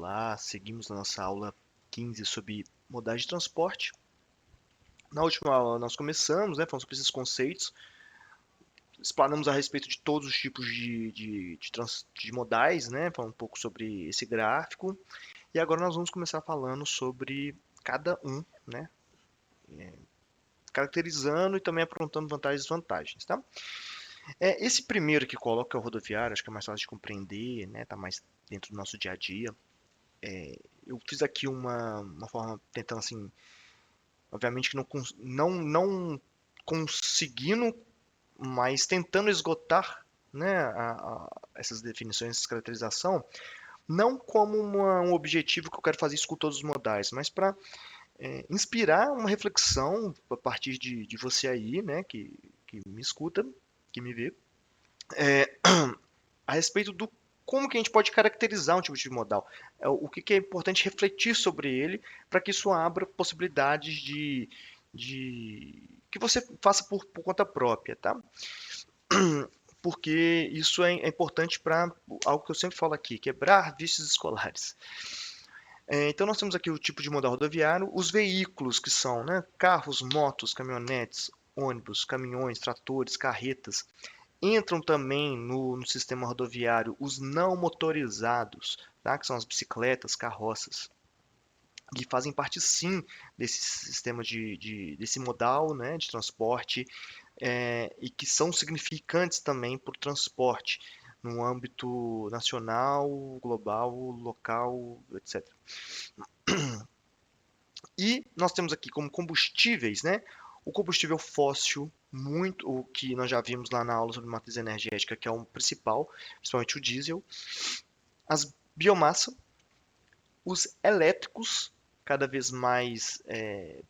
Olá, seguimos na nossa aula 15 sobre modais de transporte. Na última aula nós começamos, falando sobre esses conceitos, explanamos a respeito de todos os tipos de modais, falando um pouco sobre esse gráfico, e agora nós vamos começar falando sobre cada um, caracterizando e também apontando vantagens e desvantagens, tá? Esse primeiro que coloca é o rodoviário, acho que é mais fácil de compreender, tá mais dentro do nosso dia a dia. Eu fiz aqui uma forma tentando assim, obviamente que não conseguindo, mas tentando esgotar, essas definições, essa caracterização, não como um objetivo que eu quero fazer isso com todos os modais, mas para inspirar uma reflexão a partir de você aí, que me escuta, que me vê, é, a respeito do como que a gente pode caracterizar um tipo de modal, o que é importante refletir sobre ele para que isso abra possibilidades de que você faça por conta própria, tá? Porque isso é importante para algo que eu sempre falo aqui, quebrar vícios escolares. Então nós temos aqui o tipo de modal rodoviário, os veículos que são, carros, motos, caminhonetes, ônibus, caminhões, tratores, carretas. Entram também no sistema rodoviário os não motorizados, tá? Que são as bicicletas, carroças, que fazem parte sim desse sistema desse modal, de transporte, e que são significantes também para o transporte no âmbito nacional, global, local, etc. E nós temos aqui como combustíveis, o combustível fóssil, muito o que nós já vimos lá na aula sobre matriz energética, que é o principal, principalmente o diesel, as biomassa, os elétricos, cada vez mais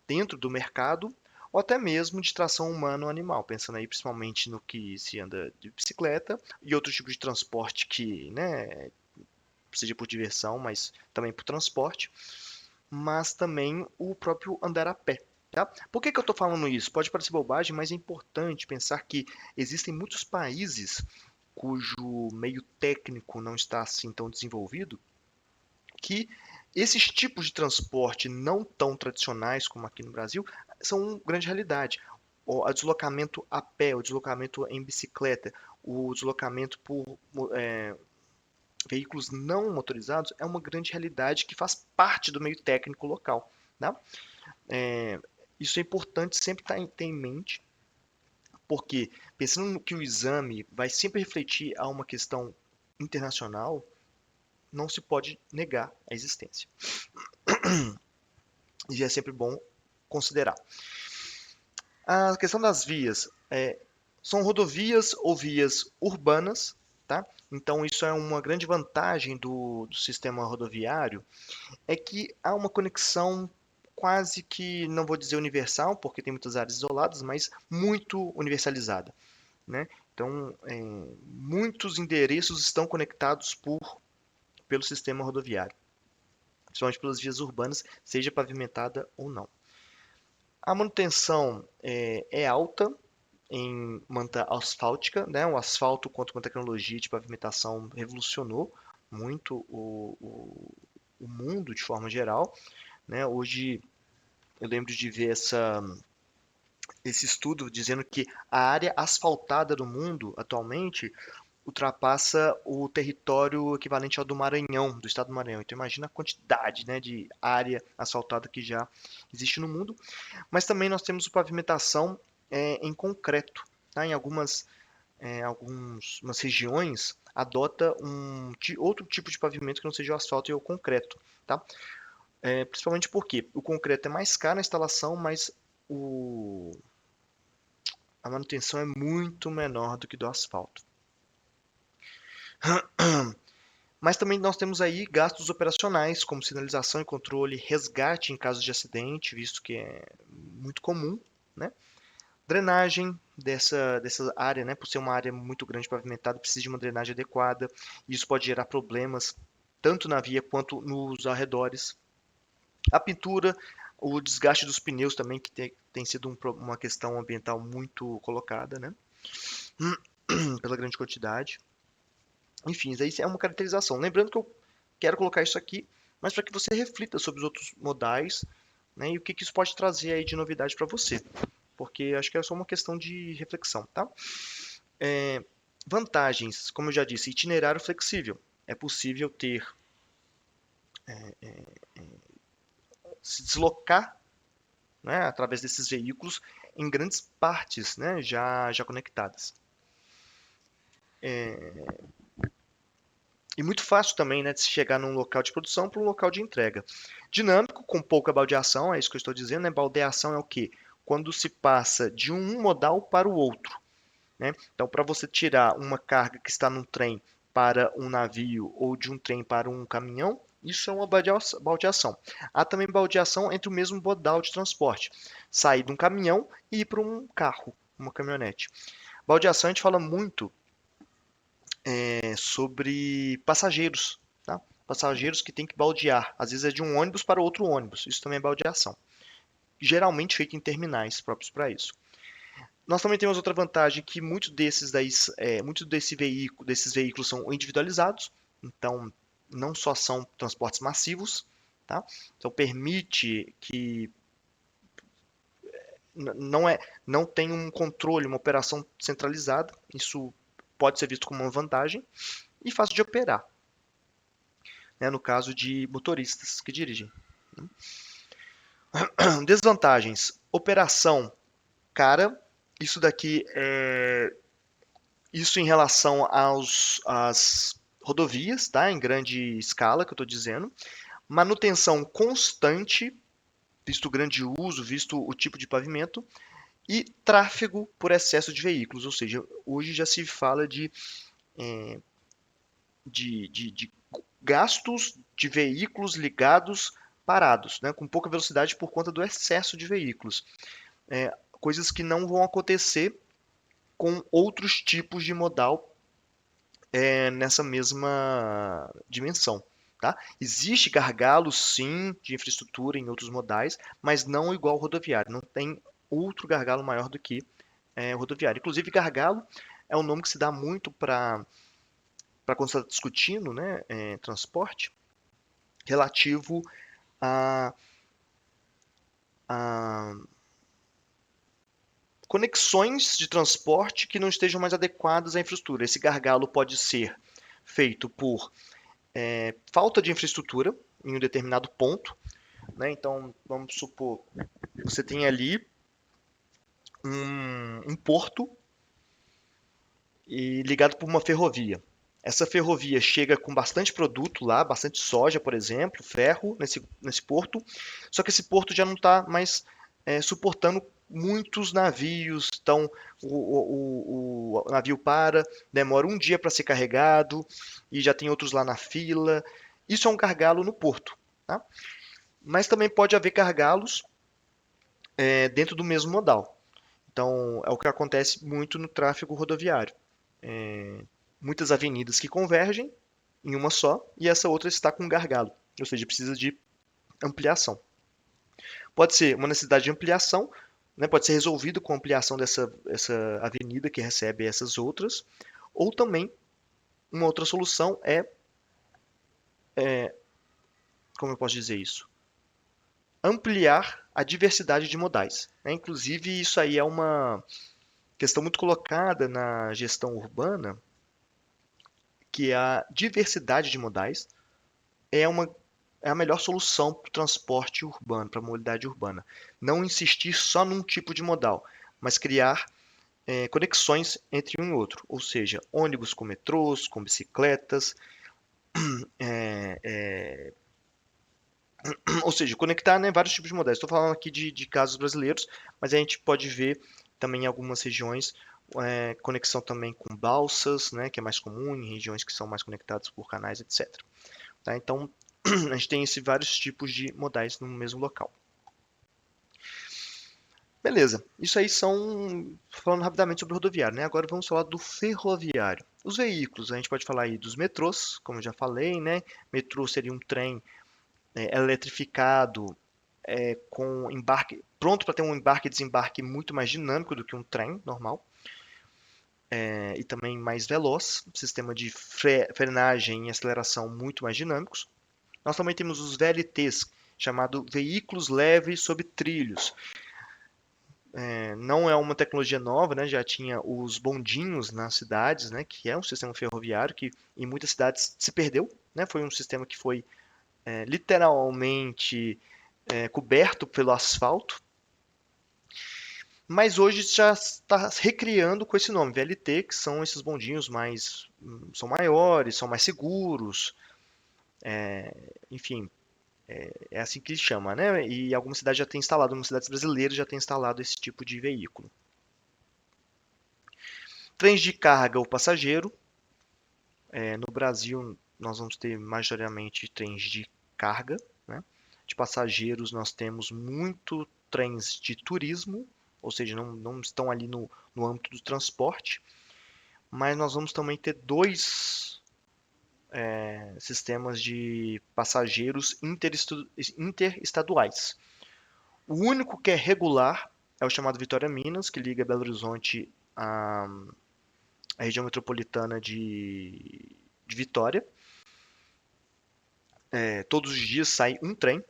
dentro do mercado, ou até mesmo de tração humana ou animal, pensando aí principalmente no que se anda de bicicleta e outros tipos de transporte que, seja por diversão, mas também por transporte, mas também o próprio andar a pé. Tá? Por que eu estou falando isso? Pode parecer bobagem, mas é importante pensar que existem muitos países cujo meio técnico não está assim tão desenvolvido, que esses tipos de transporte não tão tradicionais como aqui no Brasil são uma grande realidade. O deslocamento a pé, o deslocamento em bicicleta, o deslocamento por veículos não motorizados é uma grande realidade que faz parte do meio técnico local. Tá? Isso é importante sempre ter em mente, porque pensando que o exame vai sempre refletir a uma questão internacional, não se pode negar a existência. E é sempre bom considerar. A questão das vias, são rodovias ou vias urbanas, tá? Então isso é uma grande vantagem do sistema rodoviário, é que há uma conexão quase que, não vou dizer universal, porque tem muitas áreas isoladas, mas muito universalizada, né? Então, muitos endereços estão conectados pelo sistema rodoviário, principalmente pelas vias urbanas, seja pavimentada ou não. A manutenção é alta em manta asfáltica, né? O asfalto, quanto uma tecnologia de pavimentação, revolucionou muito o mundo de forma geral, né? Hoje eu lembro de ver esse estudo dizendo que a área asfaltada do mundo atualmente ultrapassa o território equivalente ao do Maranhão, do estado do Maranhão. Então imagina a quantidade, de área asfaltada que já existe no mundo. Mas também nós temos pavimentação em concreto. Tá? Em algumas regiões adota outro tipo de pavimento que não seja o asfalto e o concreto. Tá? Principalmente porque o concreto é mais caro na instalação, mas a manutenção é muito menor do que do asfalto. Mas também nós temos aí gastos operacionais, como sinalização e controle, resgate em caso de acidente, visto que é muito comum, né? Drenagem dessa área, por ser uma área muito grande pavimentada, precisa de uma drenagem adequada. Isso pode gerar problemas tanto na via quanto nos arredores. A pintura, o desgaste dos pneus também, que tem sido uma questão ambiental muito colocada, né? Pela grande quantidade. Enfim, isso aí é uma caracterização. Lembrando que eu quero colocar isso aqui mas para que você reflita sobre os outros modais, né, e o que isso pode trazer aí de novidade para você, porque acho que é só uma questão de reflexão, tá? É, vantagens, como eu já disse, itinerário flexível. É possível se deslocar, né, através desses veículos em grandes partes, né, já conectadas. E muito fácil também, né, de se chegar num local de produção para um local de entrega. Dinâmico, com pouca baldeação, é isso que eu estou dizendo, né? Baldeação é o quê? Quando se passa de um modal para o outro, né? Então, para você tirar uma carga que está num trem para um navio ou de um trem para um caminhão, isso é uma baldeação. Há também baldeação entre o mesmo modal de transporte, sair de um caminhão e ir para um carro, uma caminhonete. Baldeação a gente fala muito sobre passageiros, tá? Passageiros que têm que baldear. Às vezes é de um ônibus para outro ônibus. Isso também é baldeação. Geralmente feito em terminais próprios para isso. Nós também temos outra vantagem que desses veículos são individualizados. Então, não só são transportes massivos, tá? Então permite que não tem um controle, uma operação centralizada. Isso pode ser visto como uma vantagem e fácil de operar, né, no caso de motoristas que dirigem. Desvantagens: operação cara. Isso daqui é isso em relação às rodovias, tá? Em grande escala que eu estou dizendo. Manutenção constante, visto o grande uso, visto o tipo de pavimento. E tráfego por excesso de veículos, ou seja, hoje já se fala de gastos de veículos ligados parados, né, com pouca velocidade por conta do excesso de veículos. Coisas que não vão acontecer com outros tipos de modal nessa mesma dimensão. Tá? Existe gargalo, sim, de infraestrutura em outros modais, mas não igual ao rodoviário. Não tem outro gargalo maior do que o rodoviário. Inclusive, gargalo é um nome que se dá muito para quando você está discutindo, né, transporte, relativo a, a conexões de transporte que não estejam mais adequadas à infraestrutura. Esse gargalo pode ser feito por falta de infraestrutura em um determinado ponto, né? Então, vamos supor, você tem ali um porto e ligado por uma ferrovia. Essa ferrovia chega com bastante produto lá, bastante soja, por exemplo, ferro nesse porto, só que esse porto já não está mais suportando muitos navios, então o navio para, demora um dia para ser carregado e já tem outros lá na fila. Isso é um gargalo no porto, tá? Mas também pode haver gargalos dentro do mesmo modal. Então, é o que acontece muito no tráfego rodoviário. Muitas avenidas que convergem em uma só e essa outra está com gargalo, ou seja, precisa de ampliação. Pode ser uma necessidade de ampliação, né, pode ser resolvido com a ampliação essa avenida que recebe essas outras, ou também uma outra solução como eu posso dizer isso? Ampliar a diversidade de modais, né? Inclusive, isso aí é uma questão muito colocada na gestão urbana, que a diversidade de modais é uma é a melhor solução para o transporte urbano, para a mobilidade urbana. Não insistir só num tipo de modal, mas criar conexões entre um e outro. Ou seja, ônibus com metrôs, com bicicletas, é, é, ou seja, conectar, né, vários tipos de modais. Estou falando aqui de casos brasileiros, mas a gente pode ver também em algumas regiões conexão também com balsas, né, que é mais comum em regiões que são mais conectadas por canais, etc. Tá? Então, a gente tem vários tipos de modais no mesmo local. Beleza, isso aí são falando rapidamente sobre o rodoviário, né? Agora vamos falar do ferroviário. Os veículos, a gente pode falar aí dos metrôs, como eu já falei, né? Metrô seria um trem eletrificado, com embarque pronto para ter um embarque e desembarque muito mais dinâmico do que um trem normal, e também mais veloz, sistema de frenagem e aceleração muito mais dinâmicos. Nós também temos os VLTs, chamado veículos leves sobre trilhos. Não é uma tecnologia nova, né? Já tinha os bondinhos nas cidades, né? Que é um sistema ferroviário que em muitas cidades se perdeu, né? Foi um sistema que foi literalmente coberto pelo asfalto, mas hoje já está recriando com esse nome, VLT, que são esses bondinhos mais, são maiores, são mais seguros, enfim, é assim que se chama, né? E algumas cidades já têm instalado, algumas cidades brasileiras já têm instalado esse tipo de veículo. Trens de carga ou passageiro. No Brasil, nós vamos ter majoritariamente trens de carga, né? De passageiros, nós temos muito trens de turismo, ou seja, não estão ali no âmbito do transporte, mas nós vamos também ter dois sistemas de passageiros interestaduais. O único que é regular é o chamado Vitória Minas, que liga Belo Horizonte à região metropolitana de Vitória. Todos os dias sai um trem,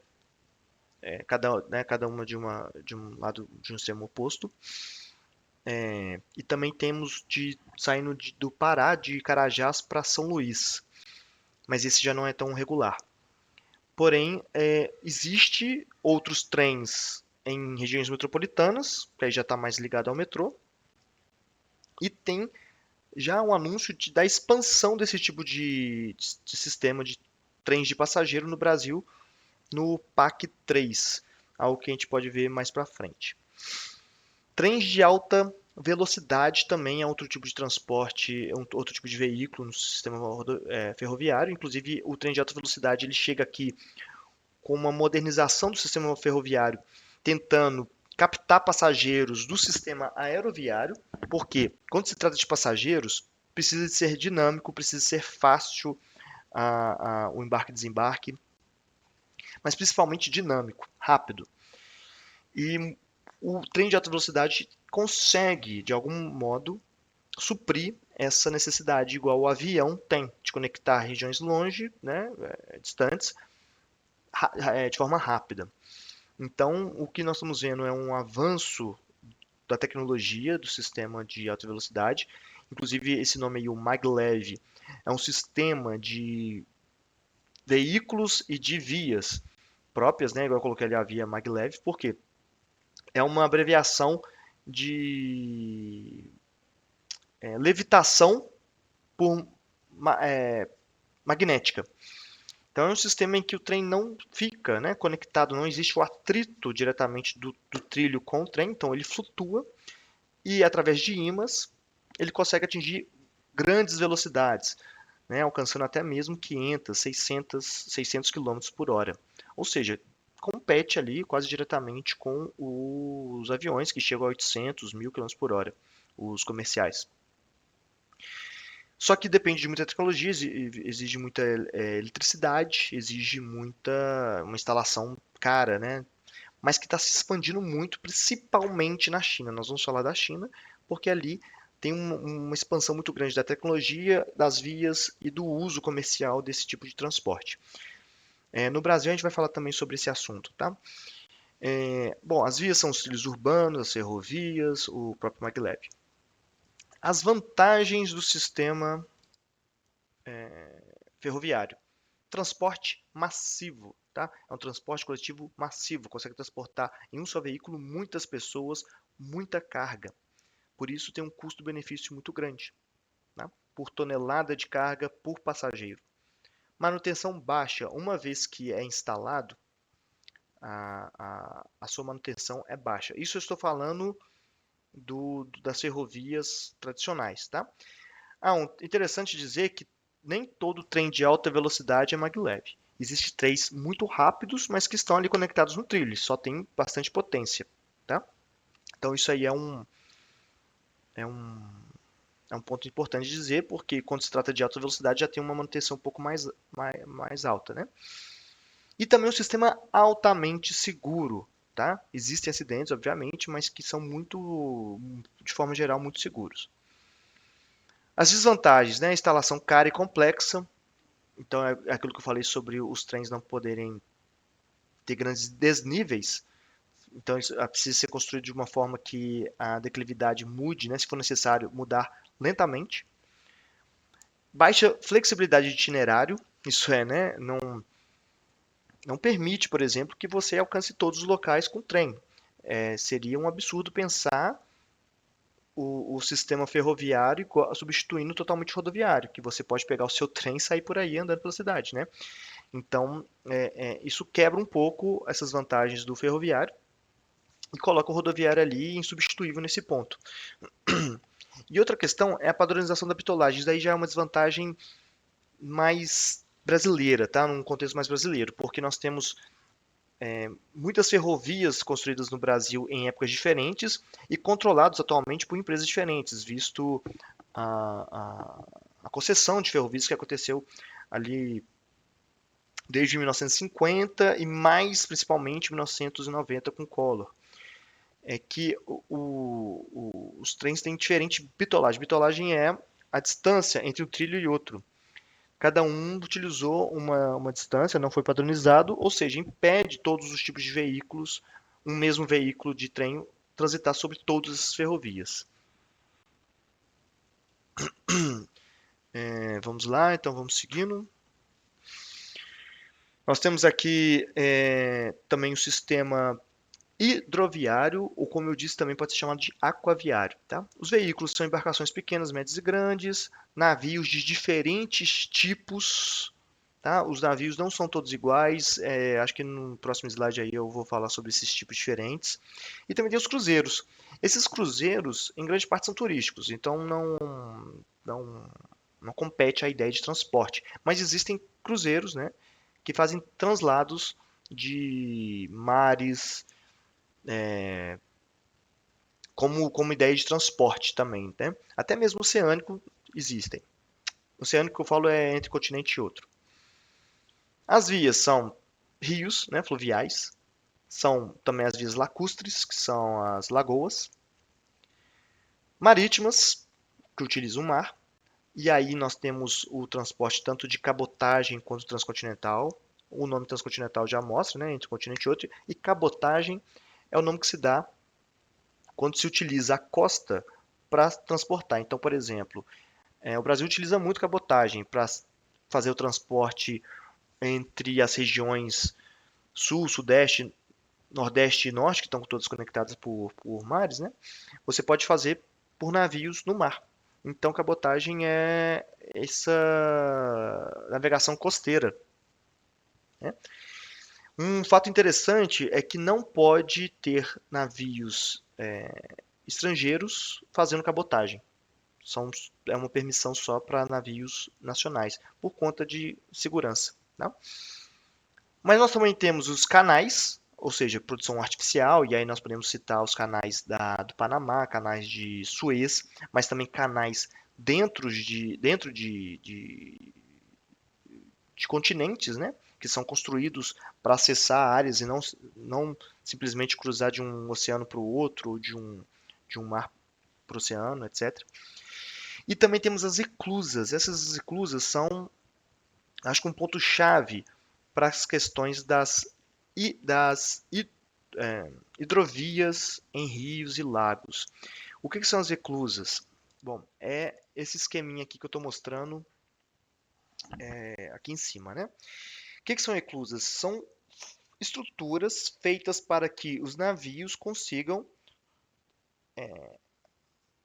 cada uma de um lado de um extremo oposto. E também temos saindo do Pará, de Carajás para São Luís, mas esse já não é tão regular. Porém, existe outros trens em regiões metropolitanas, que aí já está mais ligado ao metrô, e tem já um anúncio da expansão desse tipo de sistema de trens de passageiro no Brasil, no PAC 3, algo que a gente pode ver mais para frente. Trens de alta velocidade também é outro tipo de transporte, outro tipo de veículo no sistema ferroviário. Inclusive, o trem de alta velocidade ele chega aqui com uma modernização do sistema ferroviário, tentando captar passageiros do sistema aeroviário, porque quando se trata de passageiros, precisa de ser dinâmico, precisa ser fácil o embarque e desembarque, mas principalmente dinâmico, rápido. E o trem de alta velocidade consegue, de algum modo, suprir essa necessidade, igual o avião tem, de conectar regiões longe, né, distantes, de forma rápida. Então, o que nós estamos vendo é um avanço da tecnologia do sistema de alta velocidade. Inclusive, esse nome aí, o maglev, é um sistema de veículos e de vias próprias, né? Igual eu coloquei ali a via maglev, porque é uma abreviação de levitação por magnética. Então é um sistema em que o trem não fica, né, conectado, não existe o atrito diretamente do trilho com o trem, então ele flutua e através de ímãs ele consegue atingir grandes velocidades, né, alcançando até mesmo 500, 600 km por hora. Ou seja, compete ali quase diretamente com os aviões que chegam a 800, 1000 km por hora, os comerciais. Só que depende de muita tecnologia, exige muita eletricidade, exige uma instalação cara, né? Mas que está se expandindo muito, principalmente na China. Nós vamos falar da China, porque ali tem uma expansão muito grande da tecnologia, das vias e do uso comercial desse tipo de transporte. No Brasil a gente vai falar também sobre esse assunto, tá? Bom, as vias são os trilhos urbanos, as ferrovias, o próprio maglev. As vantagens do sistema ferroviário. Transporte massivo, tá? É um transporte coletivo massivo, consegue transportar em um só veículo muitas pessoas, muita carga. Por isso tem um custo-benefício muito grande, tá? Por tonelada de carga por passageiro. Manutenção baixa, uma vez que é instalado, a sua manutenção é baixa. Isso eu estou falando das ferrovias tradicionais, tá? Interessante dizer que nem todo trem de alta velocidade é maglev. Existem trens muito rápidos, mas que estão ali conectados no trilho, só tem bastante potência, tá? Então isso aí é um, é um ponto importante de dizer, porque quando se trata de alta velocidade já tem uma manutenção um pouco mais alta, né? E também um sistema altamente seguro, tá? Existem acidentes, obviamente, mas que são de forma geral, muito seguros. As desvantagens, né? Instalação cara e complexa, Então é aquilo que eu falei sobre os trens não poderem ter grandes desníveis. Então isso precisa ser construído de uma forma que a declividade mude, né, se for necessário mudar lentamente. Baixa flexibilidade de itinerário, isso é, né, não permite, por exemplo, que você alcance todos os locais com trem. Seria um absurdo pensar o sistema ferroviário substituindo totalmente o rodoviário, que você pode pegar o seu trem e sair por aí andando pela cidade, né? Então, isso quebra um pouco essas vantagens do ferroviário e coloca o rodoviário ali insubstituível nesse ponto. E outra questão é a padronização da bitolagem. Isso daí já é uma desvantagem mais brasileira, tá? Num contexto mais brasileiro, porque nós temos muitas ferrovias construídas no Brasil em épocas diferentes e controlados atualmente por empresas diferentes, visto a concessão de ferrovias que aconteceu ali desde 1950 e mais principalmente 1990 com Collor. É que os trens têm diferente bitolagem. Bitolagem é a distância entre um trilho e outro. Cada um utilizou uma distância, não foi padronizado, ou seja, impede todos os tipos de veículos, um mesmo veículo de trem, transitar sobre todas as ferrovias. Vamos lá, então vamos seguindo. Nós temos aqui também o sistema hidroviário, ou como eu disse, também pode ser chamado de aquaviário. Tá? Os veículos são embarcações pequenas, médias e grandes, navios de diferentes tipos. Tá? Os navios não são todos iguais, acho que no próximo slide aí eu vou falar sobre esses tipos diferentes. E também tem os cruzeiros. Esses cruzeiros, em grande parte, são turísticos, então não, não compete à ideia de transporte. Mas existem cruzeiros, né, que fazem translados de mares, como ideia de transporte também, né? Até mesmo oceânico existem. Oceânico que eu falo é entre continente e outro. As vias são rios, né, fluviais, são também as vias lacustres, que são as lagoas, marítimas, que utilizam o mar, e aí nós temos o transporte tanto de cabotagem quanto transcontinental. O nome transcontinental já mostra, né, entre um continente e outro, e cabotagem é o nome que se dá quando se utiliza a costa para transportar. Então, por exemplo, o Brasil utiliza muito cabotagem para fazer o transporte entre as regiões sul, sudeste, nordeste e norte, que estão todas conectadas por mares, né? Você pode fazer por navios no mar. Então, cabotagem é essa navegação costeira, né? Um fato interessante é que não pode ter navios estrangeiros fazendo cabotagem. É uma permissão só para navios nacionais, por conta de segurança. Tá? Mas nós também temos os canais, ou seja, produção artificial, e aí nós podemos citar os canais do Panamá, canais de Suez, mas também canais dentro de continentes, né? Que são construídos para acessar áreas e não simplesmente cruzar de um oceano para o outro, ou de um mar para o oceano, etc. E também temos as eclusas. Essas eclusas são, acho que um ponto-chave para as questões das hidrovias em rios e lagos. O que são as eclusas? Bom, é esse esqueminha aqui que eu estou mostrando aqui em cima, né? O que são eclusas? São estruturas feitas para que os navios consigam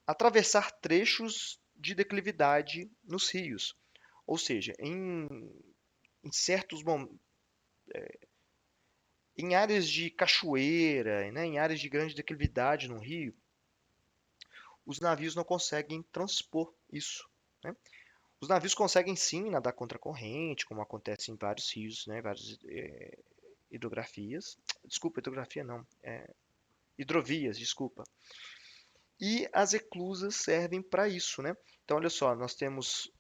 atravessar trechos de declividade nos rios. Ou seja, em certos em áreas de cachoeira, né, em áreas de grande declividade no rio, os navios não conseguem transpor isso. Né? Os navios conseguem sim nadar contra a corrente, como acontece em vários rios, né, várias hidrografias. Desculpa, hidrografia não. Hidrovias, desculpa. E as eclusas servem para isso, né? Então, olha só, nós temos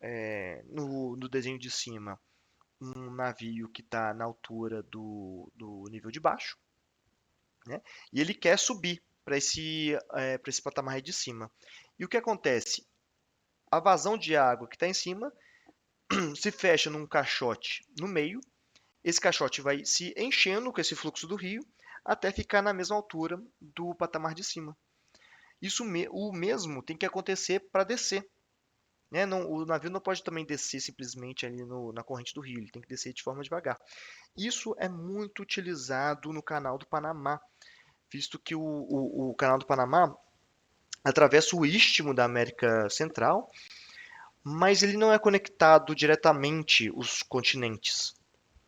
no desenho de cima um navio que está na altura do nível de baixo, né? E ele quer subir para esse patamar aí de cima. E o que acontece? A vazão de água que está em cima se fecha num caixote no meio, esse caixote vai se enchendo com esse fluxo do rio até ficar na mesma altura do patamar de cima. O mesmo tem que acontecer para descer. Né? O navio não pode também descer simplesmente ali na corrente do rio, ele tem que descer de forma devagar. Isso é muito utilizado no Canal do Panamá, visto que o Canal do Panamá atravessa o istmo da América Central, mas ele não é conectado diretamente os continentes,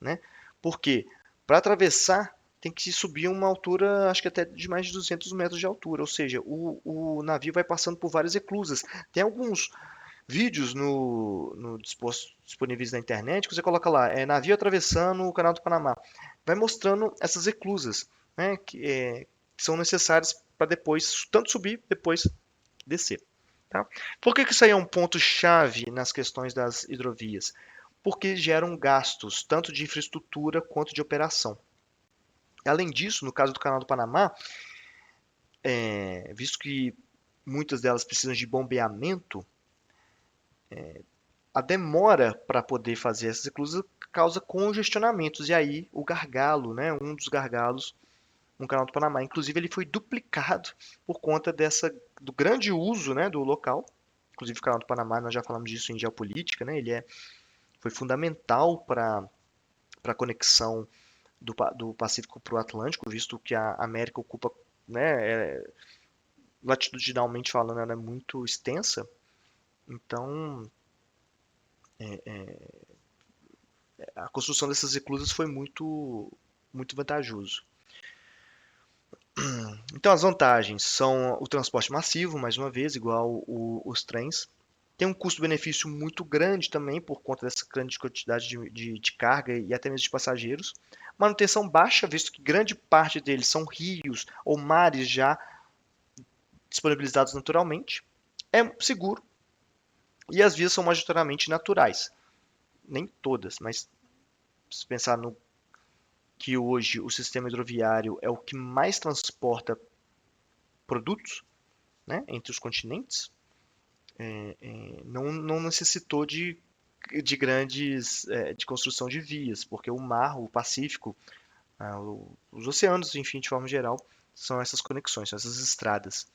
né? Porque para atravessar tem que se subir uma altura, acho que até de mais de 200 metros de altura, ou seja, o navio vai passando por várias eclusas. Tem alguns vídeos disponíveis na internet que você coloca lá, navio atravessando o Canal do Panamá. Vai mostrando essas eclusas, né, que são necessárias para depois tanto subir, depois descer. Tá? Por que isso aí é um ponto-chave nas questões das hidrovias? Porque geram gastos, tanto de infraestrutura quanto de operação. Além disso, no caso do Canal do Panamá, visto que muitas delas precisam de bombeamento, a demora para poder fazer essas eclusas causa congestionamentos, e aí o gargalo, né, um dos gargalos no Canal do Panamá. Inclusive, ele foi duplicado por conta do grande uso, né, do local. Inclusive, o Canal do Panamá, nós já falamos disso em geopolítica, né, foi fundamental para a conexão do Pacífico para o Atlântico, visto que a América ocupa, né, latitudinalmente falando, ela é muito extensa. Então, a construção dessas eclusas foi muito vantajoso. Então, as vantagens são o transporte massivo, mais uma vez, igual os trens. Tem um custo-benefício muito grande também, por conta dessa grande quantidade de carga e até mesmo de passageiros. Manutenção baixa, visto que grande parte deles são rios ou mares já disponibilizados naturalmente. É seguro e as vias são majoritariamente naturais. Nem todas, mas se pensar no que hoje o sistema hidroviário é o que mais transporta produtos, né, entre os continentes, não necessitou de construção de vias, porque o mar, o Pacífico, os oceanos, enfim, de forma geral, são essas conexões, são essas estradas.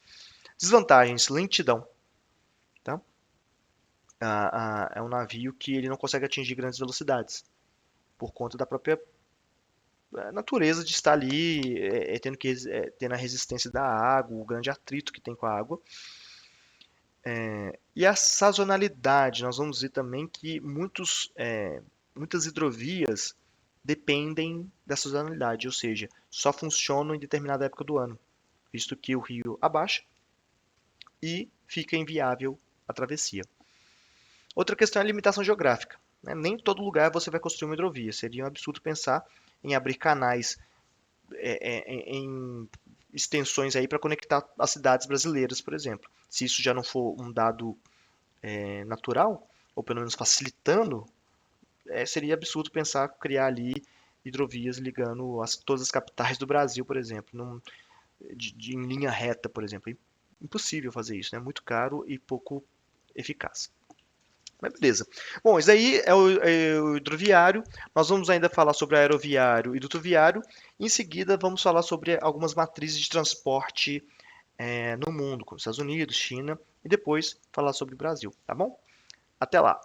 Desvantagens, lentidão. Tá? É um navio que ele não consegue atingir grandes velocidades, por conta da própria natureza de estar ali, tendo a resistência da água, o grande atrito que tem com a água. E a sazonalidade, nós vamos ver também que muitas hidrovias dependem da sazonalidade, ou seja, só funcionam em determinada época do ano, visto que o rio abaixa e fica inviável a travessia. Outra questão é a limitação geográfica. Né? Nem em todo lugar você vai construir uma hidrovia. Seria um absurdo pensar em abrir canais em extensões aí para conectar as cidades brasileiras, por exemplo. Se isso já não for um dado natural, ou pelo menos facilitando, seria absurdo pensar criar ali hidrovias ligando todas as capitais do Brasil, por exemplo, em linha reta, por exemplo. É impossível fazer isso, é muito caro e pouco eficaz. Mas beleza. Bom, isso aí é o hidroviário. Nós vamos ainda falar sobre aeroviário e dutoviário. Em seguida, vamos falar sobre algumas matrizes de transporte no mundo, como Estados Unidos, China, e depois falar sobre o Brasil, tá bom? Até lá!